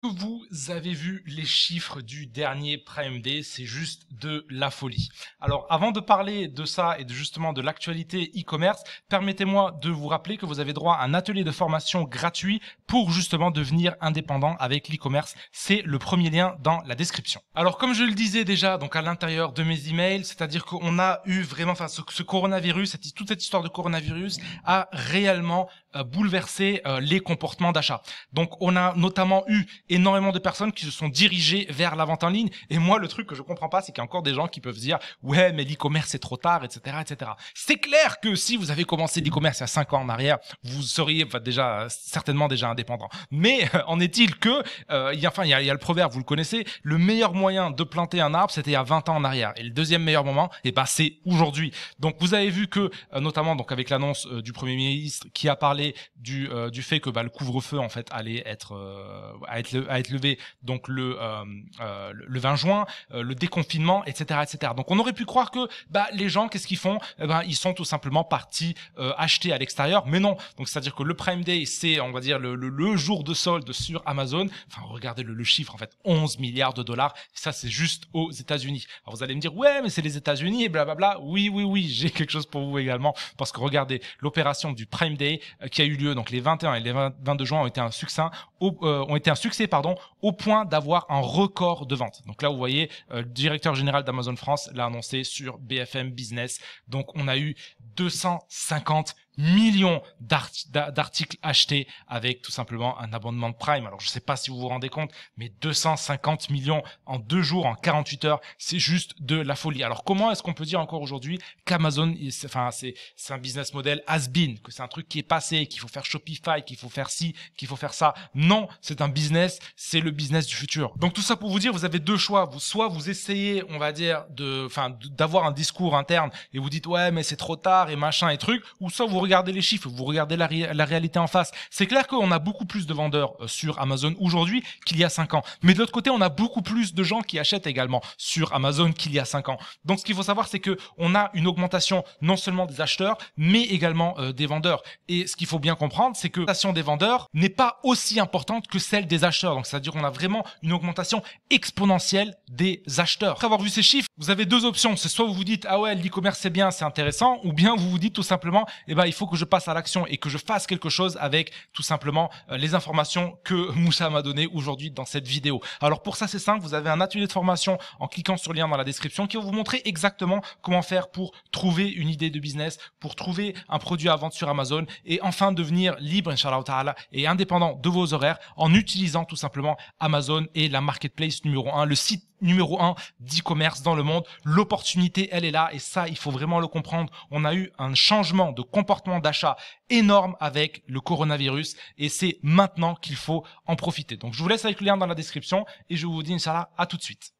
Vous avez vu les chiffres du dernier Prime Day, c'est juste de la folie. Alors avant de parler de ça et justement de l'actualité e-commerce, permettez-moi de vous rappeler que vous avez droit à un atelier de formation gratuit pour justement devenir indépendant avec l'e-commerce. C'est le premier lien dans la description. Alors comme je le disais déjà donc à l'intérieur de mes emails, c'est-à-dire qu'on a eu vraiment, ce coronavirus, toute cette histoire de coronavirus a réellement bouleversé les comportements d'achat. Donc on a notamment eu énormément de personnes qui se sont dirigées vers la vente en ligne. Et moi, le truc que je comprends pas, c'est qu'il y a encore des gens qui peuvent dire ouais, mais l'e-commerce c'est trop tard, etc., etc. C'est clair que si vous avez commencé l'e-commerce il y a 5 ans en arrière, vous seriez certainement déjà indépendant. Mais en est-il que il y a le proverbe, vous le connaissez, le meilleur moyen de planter un arbre, c'était il y a 20 ans en arrière. Et le deuxième meilleur moment, c'est aujourd'hui. Donc vous avez vu que notamment donc avec l'annonce du Premier ministre qui a parlé du fait que le couvre-feu en fait allait être levé donc le 20 juin, le déconfinement, etc., etc. Donc on aurait pu croire que les gens, qu'est-ce qu'ils font? Ils sont tout simplement partis acheter à l'extérieur, mais non. Donc c'est-à-dire que le Prime Day, c'est on va dire le jour de solde sur Amazon. Enfin regardez le chiffre en fait, 11 milliards de dollars. Ça c'est juste aux États-Unis. Alors vous allez me dire ouais, mais c'est les États-Unis et blablabla. Oui, j'ai quelque chose pour vous également parce que regardez l'opération du Prime Day qui a eu lieu donc les 21 et les 22 juin ont été un succès au point d'avoir un record de vente. Donc là, vous voyez, le directeur général d'Amazon France l'a annoncé sur BFM Business. Donc, on a eu 250 millions d'articles achetés avec tout simplement un abonnement de Prime. Alors, je sais pas si vous vous rendez compte, mais 250 millions en 2 jours, en 48 heures, c'est juste de la folie. Alors, comment est-ce qu'on peut dire encore aujourd'hui qu'Amazon, c'est un business model has-been, que c'est un truc qui est passé, qu'il faut faire Shopify, qu'il faut faire ci, qu'il faut faire ça? Non, c'est un business, c'est le business du futur. Donc, tout ça pour vous dire, vous avez deux choix. Soit vous essayez, on va dire, d'avoir un discours interne et vous dites, ouais, mais c'est trop tard et machin et truc, ou soit vous regardez les chiffres, vous regardez la réalité en face. C'est clair qu'on a beaucoup plus de vendeurs sur Amazon aujourd'hui qu'il y a 5 ans. Mais de l'autre côté, on a beaucoup plus de gens qui achètent également sur Amazon qu'il y a 5 ans. Donc, ce qu'il faut savoir, c'est que on a une augmentation non seulement des acheteurs, mais également des vendeurs. Et ce qu'il faut bien comprendre, c'est que l'augmentation des vendeurs n'est pas aussi importante que celle des acheteurs. Donc, c'est-à-dire qu'on a vraiment une augmentation exponentielle des acheteurs. Après avoir vu ces chiffres, vous avez deux options. C'est soit vous vous dites, ah ouais, l'e-commerce c'est bien, c'est intéressant, ou bien vous vous dites tout simplement, il faut que je passe à l'action et que je fasse quelque chose avec tout simplement les informations que Moussa m'a données aujourd'hui dans cette vidéo. Alors pour ça, c'est simple, vous avez un atelier de formation en cliquant sur le lien dans la description qui va vous montrer exactement comment faire pour trouver une idée de business, pour trouver un produit à vendre sur Amazon et enfin devenir libre, Inch'Allah Ta'ala, et indépendant de vos horaires en utilisant tout simplement Amazon et la marketplace numéro 1, le site numéro 1 d'e-commerce dans le monde. L'opportunité, elle est là et ça, il faut vraiment le comprendre. On a eu un changement de comportement d'achat énorme avec le coronavirus et c'est maintenant qu'il faut en profiter. Donc, je vous laisse avec le lien dans la description et je vous dis, Inch'Allah, à tout de suite.